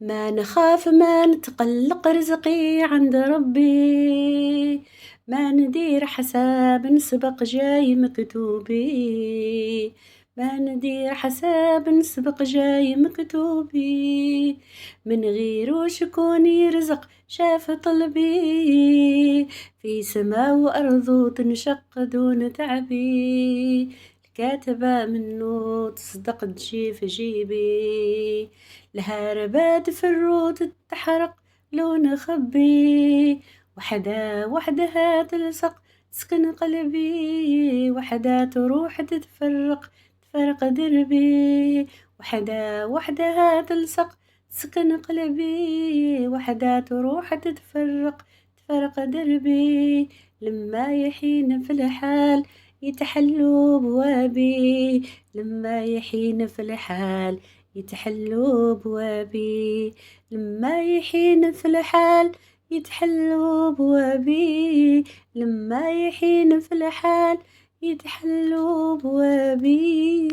ما نخاف ما نتقلق رزقي عند ربي، ما ندير حساب نسبق جاي مكتوبي، ما ندير حساب نسبق جاي مكتوبي، من غيره شكون يرزق شاف طلبي، في سما وأرض تنشق دون تعبي، الكاتبة منو تصدق تجي في جيبي، لها ربات في الرود تحرق لو نخبي، وحدة وحدها تلصق تسكن قلبي، وحدة تروح تتفرق تفرق دربي، وحدة وحدها تلصق تسكن قلبي، وحدة تروح تتفرق تفرق دربي، لما يحين في الحال يتحلوا بوابي، لما يحين في الحال يتحلوا بوابي، لما يحين في الحال يتحلوا بوابي، لما يحين في الحال يتحلوا بوابي.